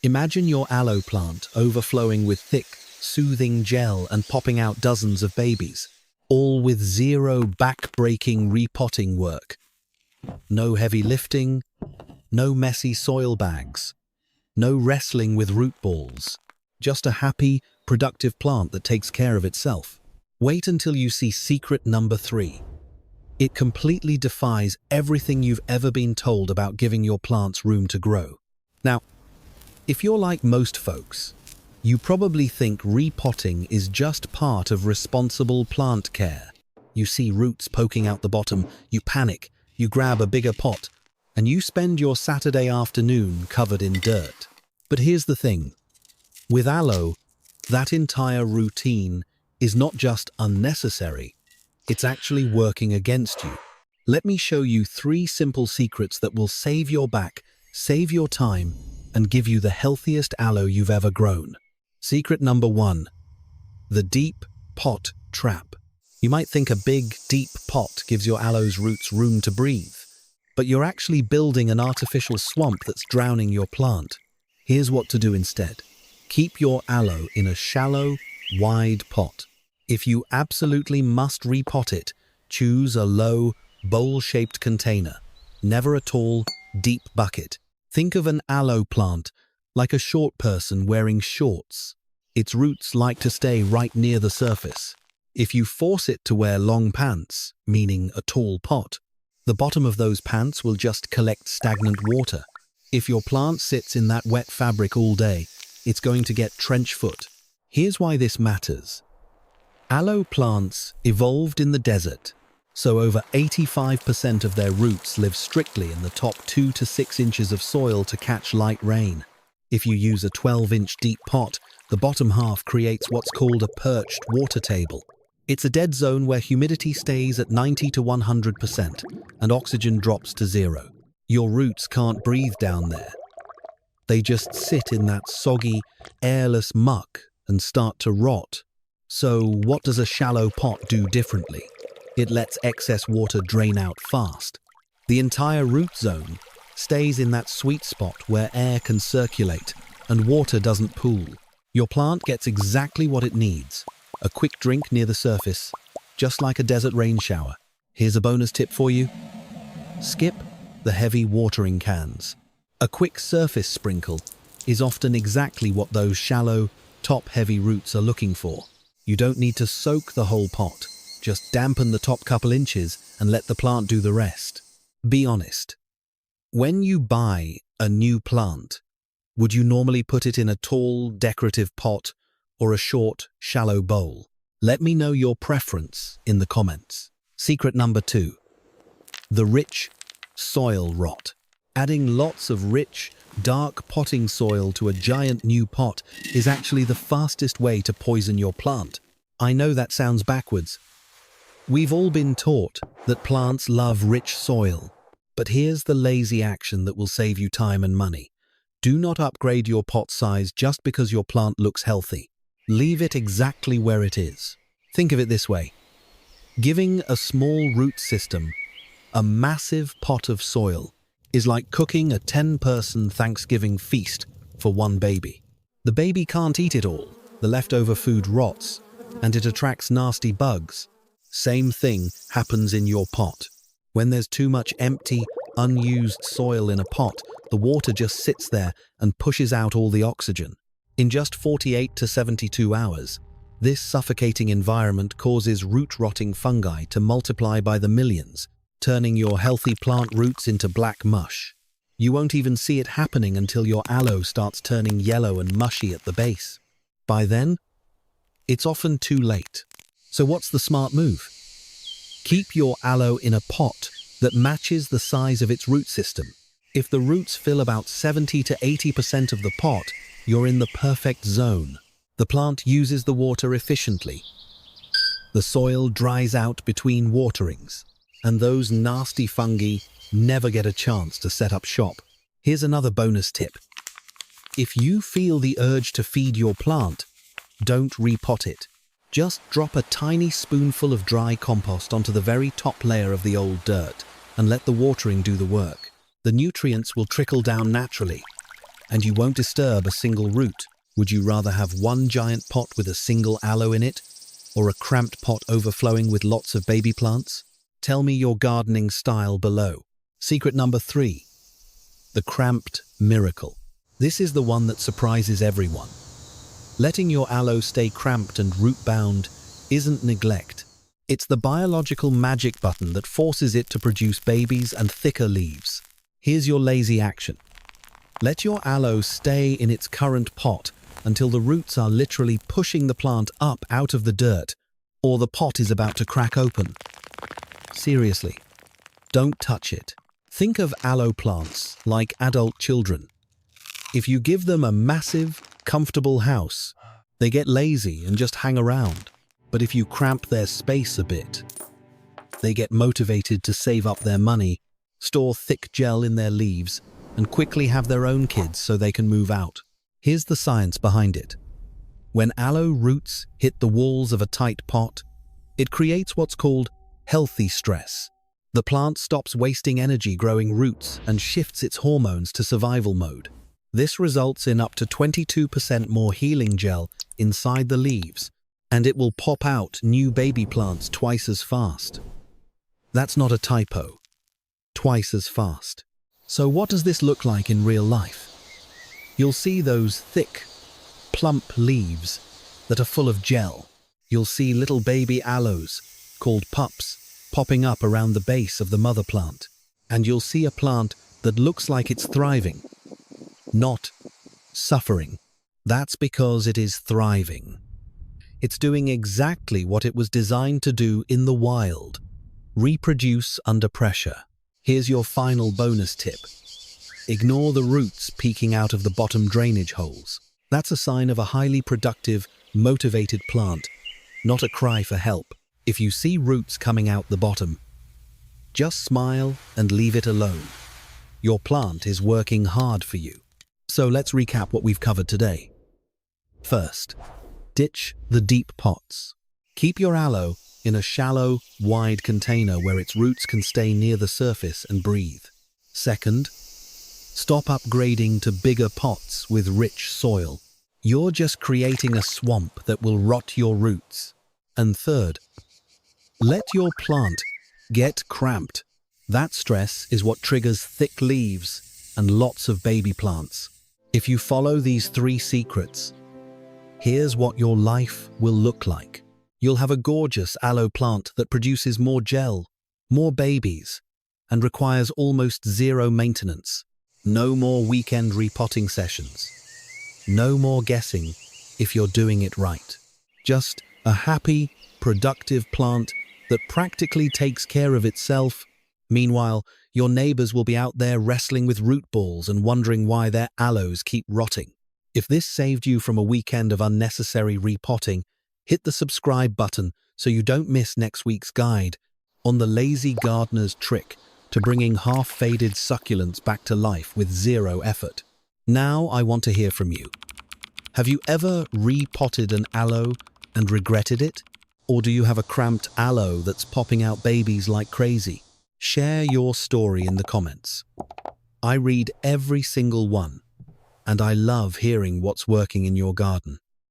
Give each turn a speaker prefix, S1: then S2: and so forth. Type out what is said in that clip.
S1: Imagine your aloe plant overflowing with thick, soothing gel and popping out dozens of babies, all with zero back-breaking repotting work. No heavy lifting, no messy soil bags, no wrestling with root balls. Just a happy, productive plant that takes care of itself. Wait until you see secret number 3. It completely defies everything you've ever been told about giving your plants room to grow. Now, if you're like most folks, you probably think repotting is just part of responsible plant care. You see roots poking out the bottom, you panic, you grab a bigger pot, and you spend your Saturday afternoon covered in dirt. But here's the thing. With aloe, that entire routine is not just unnecessary, it's actually working against you. Let me show you 3 simple secrets that will save your back, save your time, and give you the healthiest aloe you've ever grown. Secret number 1. The deep pot trap. You might think a big, deep pot gives your aloe's roots room to breathe, but you're actually building an artificial swamp that's drowning your plant. Here's what to do instead. Keep your aloe in a shallow, wide pot. If you absolutely must repot it, choose a low, bowl-shaped container, never a tall, deep bucket. Think of an aloe plant like a short person wearing shorts. Its roots like to stay right near the surface. If you force it to wear long pants, meaning a tall pot, the bottom of those pants will just collect stagnant water. If your plant sits in that wet fabric all day, it's going to get trench foot. Here's why this matters. Aloe plants evolved in the desert, so over 85% of their roots live strictly in the top 2 to 6 inches of soil to catch light rain. If you use a 12-inch deep pot, the bottom half creates what's called a perched water table. It's a dead zone where humidity stays at 90 to 100% and oxygen drops to 0. Your roots can't breathe down there. They just sit in that soggy, airless muck and start to rot. So what does a shallow pot do differently? It lets excess water drain out fast. The entire root zone stays in that sweet spot where air can circulate and water doesn't pool. Your plant gets exactly what it needs. A quick drink near the surface, just like a desert rain shower. Here's a bonus tip for you. Skip the heavy watering cans. A quick surface sprinkle is often exactly what those shallow, top-heavy roots are looking for. You don't need to soak the whole pot. Just dampen the top couple inches and let the plant do the rest. Be honest. When you buy a new plant, would you normally put it in a tall, decorative pot or a short, shallow bowl? Let me know your preference in the comments. Secret number 2. The rich soil rot. Adding lots of rich, dark potting soil to a giant new pot is actually the fastest way to poison your plant. I know that sounds backwards. We've all been taught that plants love rich soil, but here's the lazy action that will save you time and money. Do not upgrade your pot size just because your plant looks healthy. Leave it exactly where it is. Think of it this way. Giving a small root system a massive pot of soil is like cooking a 10-person Thanksgiving feast for one baby. The baby can't eat it all. The leftover food rots, and it attracts nasty bugs. Same thing happens in your pot. When there's too much empty, unused soil in a pot, the water just sits there and pushes out all the oxygen. In just 48 to 72 hours, this suffocating environment causes root-rotting fungi to multiply by the millions, turning your healthy plant roots into black mush. You won't even see it happening until your aloe starts turning yellow and mushy at the base. By then, it's often too late. So what's the smart move? Keep your aloe in a pot that matches the size of its root system. If the roots fill about 70 to 80% of the pot, you're in the perfect zone. The plant uses the water efficiently. The soil dries out between waterings, and those nasty fungi never get a chance to set up shop. Here's another bonus tip. If you feel the urge to feed your plant, don't repot it. Just drop a tiny spoonful of dry compost onto the very top layer of the old dirt and let the watering do the work. The nutrients will trickle down naturally. and you won't disturb a single root. Would you rather have one giant pot with a single aloe in it, or a cramped pot overflowing with lots of baby plants? Tell me your gardening style below. Secret number 3. The cramped miracle. This is the one that surprises everyone. Letting your aloe stay cramped and root-bound isn't neglect. It's the biological magic button that forces it to produce babies and thicker leaves. Here's your lazy action. Let your aloe stay in its current pot until the roots are literally pushing the plant up out of the dirt, or the pot is about to crack open. Seriously, don't touch it. Think of aloe plants like adult children. If you give them a massive, comfortable house, they get lazy and just hang around. But if you cramp their space a bit, they get motivated to save up their money, store thick gel in their leaves, and quickly have their own kids so they can move out. Here's the science behind it. When aloe roots hit the walls of a tight pot, it creates what's called healthy stress. The plant stops wasting energy growing roots and shifts its hormones to survival mode. This results in up to 22% more healing gel inside the leaves, and it will pop out new baby plants twice as fast. That's not a typo. Twice as fast. So what does this look like in real life? You'll see those thick, plump leaves that are full of gel. You'll see little baby aloes, called pups, popping up around the base of the mother plant. And you'll see a plant that looks like it's thriving, not suffering. That's because it is thriving. It's doing exactly what it was designed to do in the wild: reproduce under pressure. Here's your final bonus tip. Ignore the roots peeking out of the bottom drainage holes. That's a sign of a highly productive, motivated plant, not a cry for help. If you see roots coming out the bottom, just smile and leave it alone. Your plant is working hard for you. So let's recap what we've covered today. First, ditch the deep pots. Keep your aloe in a shallow, wide container where its roots can stay near the surface and breathe. Second, stop upgrading to bigger pots with rich soil. You're just creating a swamp that will rot your roots. And third, let your plant get cramped. That stress is what triggers thick leaves and lots of baby plants. If you follow these 3 secrets, here's what your life will look like. You'll have a gorgeous aloe plant that produces more gel, more babies, and requires almost zero maintenance. No more weekend repotting sessions. No more guessing if you're doing it right. Just a happy, productive plant that practically takes care of itself. Meanwhile, your neighbors will be out there wrestling with root balls and wondering why their aloes keep rotting. If this saved you from a weekend of unnecessary repotting, hit the subscribe button so you don't miss next week's guide on the lazy gardener's trick to bringing half-faded succulents back to life with zero effort. Now I want to hear from you. Have you ever repotted an aloe and regretted it? Or do you have a cramped aloe that's popping out babies like crazy? Share your story in the comments. I read every single one, and I love hearing what's working in your garden.